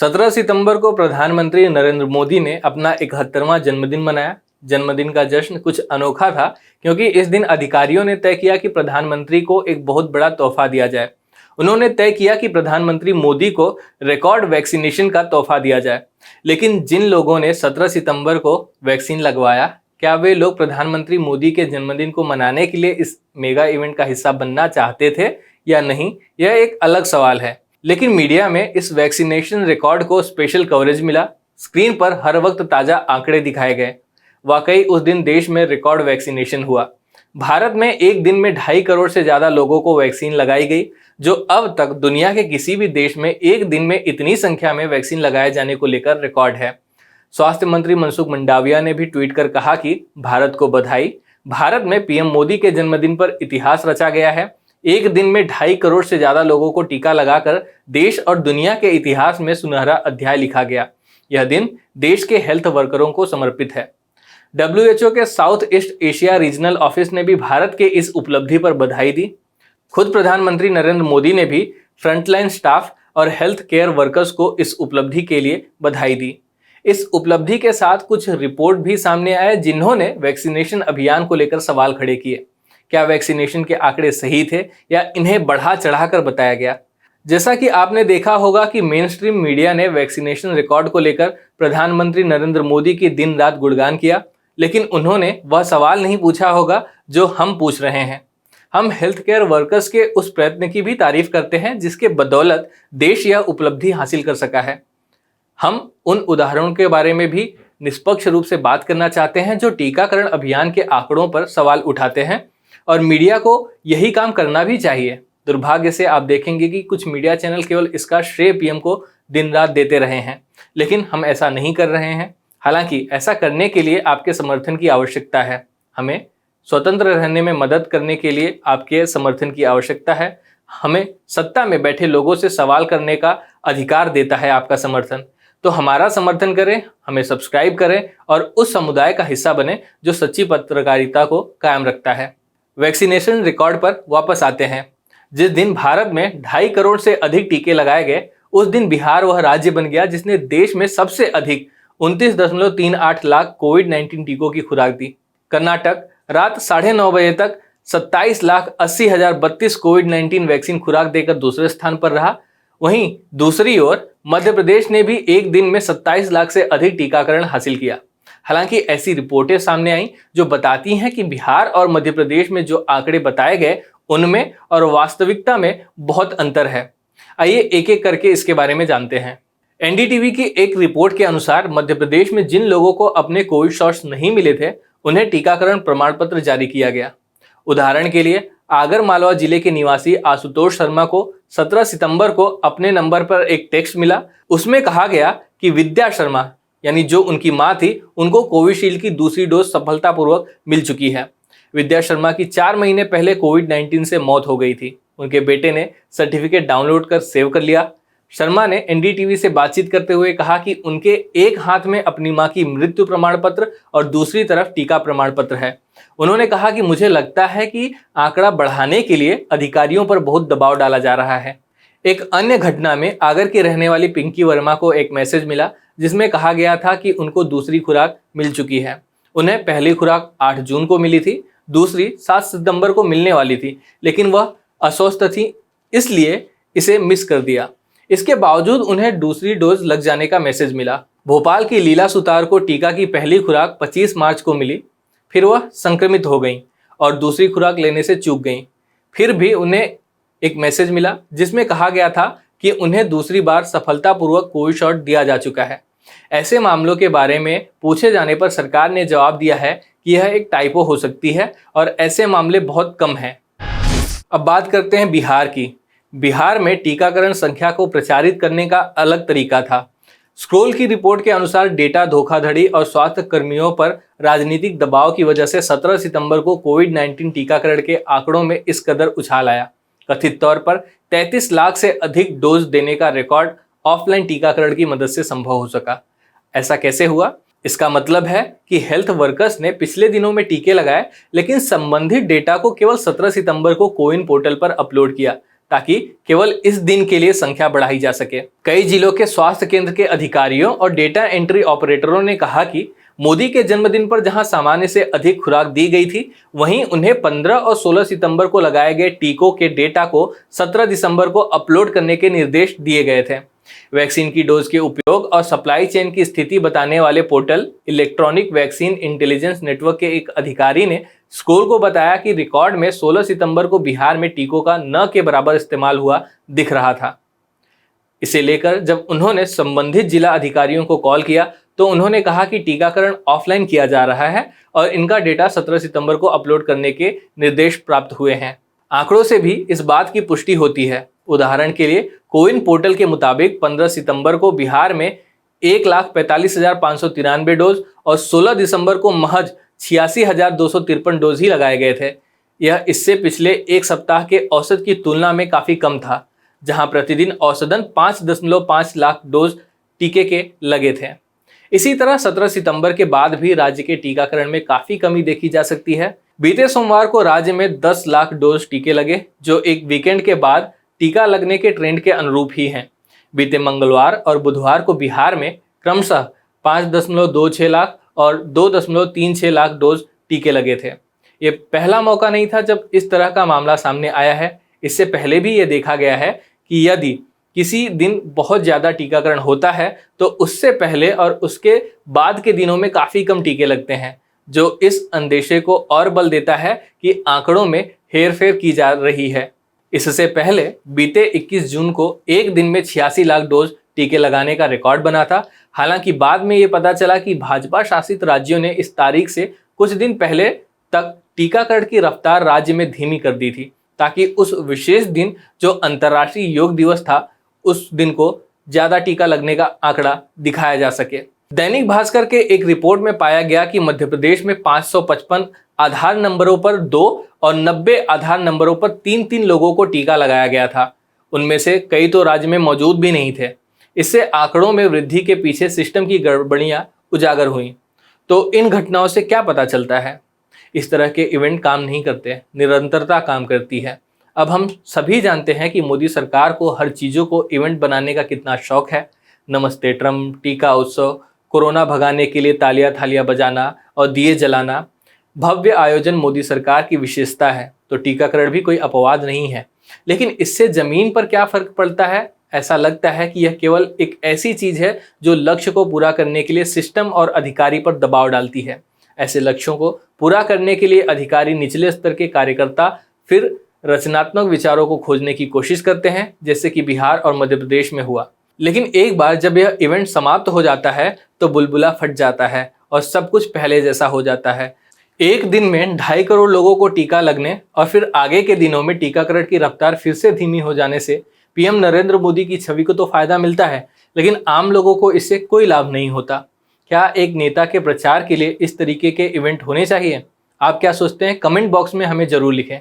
17 सितंबर को प्रधानमंत्री नरेंद्र मोदी ने अपना 71वां जन्मदिन मनाया। जन्मदिन का जश्न कुछ अनोखा था क्योंकि इस दिन अधिकारियों ने तय किया कि प्रधानमंत्री को एक बहुत बड़ा तोहफा दिया जाए। उन्होंने तय किया कि प्रधानमंत्री मोदी को रिकॉर्ड वैक्सीनेशन का तोहफा दिया जाए। लेकिन जिन लोगों ने 17 सितंबर को वैक्सीन लगवाया, क्या वे लोग प्रधानमंत्री मोदी के जन्मदिन को मनाने के लिए इस मेगा इवेंट का हिस्सा बनना चाहते थे या नहीं, यह एक अलग सवाल है। लेकिन मीडिया में इस वैक्सीनेशन रिकॉर्ड को स्पेशल कवरेज मिला। स्क्रीन पर हर वक्त ताज़ा आंकड़े दिखाए गए। वाकई उस दिन देश में रिकॉर्ड वैक्सीनेशन हुआ। भारत में एक दिन में 2.5 करोड़ से ज़्यादा लोगों को वैक्सीन लगाई गई, जो अब तक दुनिया के किसी भी देश में एक दिन में इतनी संख्या में वैक्सीन लगाए जाने को लेकर रिकॉर्ड है। स्वास्थ्य मंत्री मनसुख मंडाविया ने भी ट्वीट कर कहा कि भारत को बधाई, भारत में पीएम मोदी के जन्मदिन पर इतिहास रचा गया है। एक दिन में 2.5 करोड़ से ज्यादा लोगों को टीका लगाकर देश और दुनिया के इतिहास में सुनहरा अध्याय लिखा गया। यह दिन देश के हेल्थ वर्करों को समर्पित है। WHO के south east Asia regional office ने भी भारत के इस उपलब्धि पर बधाई दी। खुद प्रधानमंत्री नरेंद्र मोदी ने भी फ्रंटलाइन स्टाफ और हेल्थ केयर वर्कर्स को इस उपलब्धि के लिए बधाई दी। इस उपलब्धि के साथ कुछ रिपोर्ट भी सामने आए जिन्होंने वैक्सीनेशन अभियान को लेकर सवाल खड़े किए। क्या वैक्सीनेशन के आंकड़े सही थे या इन्हें बढ़ा चढ़ाकर बताया गया? जैसा कि आपने देखा होगा कि मेन स्ट्रीम मीडिया ने वैक्सीनेशन रिकॉर्ड को लेकर प्रधानमंत्री नरेंद्र मोदी की दिन रात गुणगान किया, लेकिन उन्होंने वह सवाल नहीं पूछा होगा जो हम पूछ रहे हैं। हम हेल्थ केयर वर्कर्स के उस प्रयत्न की भी तारीफ करते हैं जिसके बदौलत देश यह उपलब्धि हासिल कर सका है। हम उन उदाहरणों के बारे में भी निष्पक्ष रूप से बात करना चाहते हैं जो टीकाकरण अभियान के आंकड़ों पर सवाल उठाते हैं, और मीडिया को यही काम करना भी चाहिए। दुर्भाग्य से आप देखेंगे कि कुछ मीडिया चैनल केवल इसका श्रेय पीएम को दिन रात देते रहे हैं, लेकिन हम ऐसा नहीं कर रहे हैं। हालांकि ऐसा करने के लिए आपके समर्थन की आवश्यकता है। हमें स्वतंत्र रहने में मदद करने के लिए आपके समर्थन की आवश्यकता है। हमें सत्ता में बैठे लोगों से सवाल करने का अधिकार देता है आपका समर्थन। तो हमारा समर्थन करें, हमें सब्सक्राइब करें और उस समुदाय का हिस्सा बने जो सच्ची पत्रकारिता को कायम रखता है। वैक्सीनेशन रिकॉर्ड पर वापस आते हैं। जिस दिन भारत में 2.5 करोड़ से अधिक टीके लगाए गए, उस दिन बिहार वह राज्य बन गया जिसने देश में सबसे अधिक 29.38 लाख कोविड-19 टीकों की खुराक दी। कर्नाटक रात 9:30 बजे तक 27,80,032 कोविड-19 वैक्सीन खुराक देकर दूसरे स्थान पर रहा। वहीं दूसरी ओर मध्य प्रदेश ने भी एक दिन में 27 लाख से अधिक टीकाकरण हासिल किया। हालांकि ऐसी रिपोर्टें सामने आई जो बताती हैं कि बिहार और मध्य प्रदेश में जो आंकड़े बताए गए उनमें और वास्तविकता में बहुत अंतर है। आइए एक एक करके इसके बारे में जानते हैं। एनडीटीवी की एक रिपोर्ट के अनुसार मध्य प्रदेश में जिन लोगों को अपने कोविड शॉट्स नहीं मिले थे उन्हें टीकाकरण प्रमाण पत्र जारी किया गया। उदाहरण के लिए आगर मालवा जिले के निवासी आशुतोष शर्मा को 17 सितंबर को अपने नंबर पर एक टेक्स्ट मिला। उसमें कहा गया कि विद्या शर्मा, यानी जो उनकी मां थी, उनको कोविशील्ड की दूसरी डोज सफलतापूर्वक मिल चुकी है। विद्या शर्मा की 4 महीने पहले कोविड-19 से मौत हो गई थी। उनके बेटे ने सर्टिफिकेट डाउनलोड कर सेव कर लिया। शर्मा ने एनडीटीवी से बातचीत करते हुए कहा कि उनके एक हाथ में अपनी मां की मृत्यु प्रमाण पत्र और दूसरी तरफ टीका प्रमाण पत्र है। उन्होंने कहा कि मुझे लगता है कि आंकड़ा बढ़ाने के लिए अधिकारियों पर बहुत दबाव डाला जा रहा है। एक अन्य घटना में आगर की रहने वाली पिंकी वर्मा को एक मैसेज मिला जिसमें कहा गया था कि उनको दूसरी खुराक मिल चुकी है। उन्हें पहली खुराक 8 जून को मिली थी, दूसरी 7 सितंबर को मिलने वाली थी, लेकिन वह अस्वस्थ थी इसलिए इसे मिस कर दिया। इसके बावजूद उन्हें दूसरी डोज लग जाने का मैसेज मिला। भोपाल की लीला सुतार को टीका की पहली खुराक 25 मार्च को मिली, फिर वह संक्रमित हो गईं और दूसरी खुराक लेने से चूक गईं। फिर भी उन्हें एक मैसेज मिला जिसमें कहा गया था कि उन्हें दूसरी बार सफलतापूर्वक कोविड शॉट दिया जा चुका है। ऐसे मामलों के बारे में पूछे जाने पर सरकार ने जवाब दिया है कि यह एक टाइपो हो सकती है और ऐसे मामले बहुत कम हैं। अब बात करते हैं बिहार की। बिहार में टीकाकरण संख्या को प्रचारित करने का अलग तरीका था। स्क्रोल की रिपोर्ट के अनुसार डेटा धोखाधड़ी और स्वास्थ्य कर्मियों पर राजनीतिक दबाव की वजह से 17 सितंबर को कोविड-19 टीकाकरण के आंकड़ों में इस कदर उछाल आया। कथित तौर पर 33 लाख से अधिक डोज देने का रिकॉर्ड ऑफलाइन टीकाकरण की मदद से संभव हो सका। ऐसा कैसे हुआ? इसका मतलब है कि हेल्थ वर्कर्स ने पिछले दिनों में टीके लगाए, लेकिन संबंधित डेटा को केवल 17 सितंबर को कोविन पोर्टल पर अपलोड किया, ताकि केवल इस दिन के लिए संख्या बढ़ाई जा सके। कई जिलों के स्वास्थ्य केंद्र के अधिकारियों और डेटा एंट्री ऑपरेटरों ने कहा कि मोदी के जन्मदिन पर जहां सामान्य से अधिक खुराक दी गई थी, वहीं उन्हें 15 और 16 सितंबर को लगाए गए टीकों के डेटा को 17 दिसंबर को अपलोड करने के निर्देश दिए गए थे। वैक्सीन की डोज के उपयोग और सप्लाई चेन की स्थिति बताने वाले portal electronic vaccine intelligence network के एक अधिकारी ने स्कोर को बताया कि रिकॉर्ड में 16 सितंबर को बिहार में टीकों का न के बराबर इस्तेमाल हुआ दिख रहा था। इसे लेकर जब उन्होंने संबंधित जिला अधिकारियों को कॉल किया तो उन्होंने कहा कि टीकाकरण ऑफलाइन किया जा रहा है और इनका डेटा 17 सितंबर को अपलोड करने के निर्देश प्राप्त हुए हैं। आंकड़ों से भी इस बात की पुष्टि होती है। उदाहरण के लिए कोविन पोर्टल के मुताबिक 15 सितंबर को बिहार में 1,45,593 डोज और 16 दिसंबर को महज 86,253 डोज ही लगाए गए थे। यह इससे पिछले एक सप्ताह के औसत की तुलना में काफ़ी कम था, जहां प्रतिदिन औसतन 5.5 लाख डोज टीके के लगे थे। इसी तरह 17 सितंबर के बाद भी राज्य के टीकाकरण में काफ़ी कमी देखी जा सकती है। बीते सोमवार को राज्य में 10 लाख डोज टीके लगे, जो एक वीकेंड के बाद टीका लगने के ट्रेंड के अनुरूप ही हैं। बीते मंगलवार और बुधवार को बिहार में क्रमशः 5.26 लाख और 2.36 लाख डोज टीके लगे थे। ये पहला मौका नहीं था जब इस तरह का मामला सामने आया है। इससे पहले भी ये देखा गया है कि यदि किसी दिन बहुत ज़्यादा टीकाकरण होता है तो उससे पहले और उसके बाद के दिनों में काफ़ी कम टीके लगते हैं, जो इस अंदेशे को और बल देता है कि आंकड़ों में हेरफेर की जा रही है। इससे पहले बीते 21 जून को एक दिन में 86 लाख डोज टीके लगाने का रिकॉर्ड बना था। हालांकि बाद में ये पता चला कि भाजपा शासित राज्यों ने इस तारीख से कुछ दिन पहले तक टीकाकरण की रफ्तार राज्य में धीमी कर दी थी, ताकि उस विशेष दिन जो अंतर्राष्ट्रीय योग दिवस था, उस दिन को ज़्यादा टीका लगने का आंकड़ा दिखाया जा सके। दैनिक भास्कर के एक रिपोर्ट में पाया गया कि मध्य प्रदेश में 555 आधार नंबरों पर 2 और 90 आधार नंबरों पर 3-3 लोगों को टीका लगाया गया था। उनमें से कई तो राज्य में मौजूद भी नहीं थे। इससे आंकड़ों में वृद्धि के पीछे सिस्टम की गड़बड़ियां उजागर हुई। तो इन घटनाओं से क्या पता चलता है? इस तरह के इवेंट काम नहीं करते, निरंतरता काम करती है। अब हम सभी जानते हैं कि मोदी सरकार को हर चीज़ों को इवेंट बनाने का कितना शौक है। नमस्ते ट्रम्प, टीका उत्सव, कोरोना भगाने के लिए तालियां थालियां बजाना और दिए जलाना, भव्य आयोजन मोदी सरकार की विशेषता है। तो टीकाकरण भी कोई अपवाद नहीं है। लेकिन इससे ज़मीन पर क्या फ़र्क पड़ता है? ऐसा लगता है कि यह केवल एक ऐसी चीज़ है जो लक्ष्य को पूरा करने के लिए सिस्टम और अधिकारी पर दबाव डालती है। ऐसे लक्ष्यों को पूरा करने के लिए अधिकारी निचले स्तर के कार्यकर्ता फिर रचनात्मक विचारों को खोजने की कोशिश करते हैं, जैसे कि बिहार और मध्य प्रदेश में हुआ। लेकिन एक बार जब यह इवेंट समाप्त हो जाता है तो बुलबुला फट जाता है और सब कुछ पहले जैसा हो जाता है। एक दिन में 2.5 करोड़ लोगों को टीका लगने और फिर आगे के दिनों में टीकाकरण की रफ्तार फिर से धीमी हो जाने से पीएम नरेंद्र मोदी की छवि को तो फायदा मिलता है, लेकिन आम लोगों को इससे कोई लाभ नहीं होता। क्या एक नेता के प्रचार के लिए इस तरीके के इवेंट होने चाहिए? आप क्या सोचते हैं? कमेंट बॉक्स में हमें जरूर लिखें।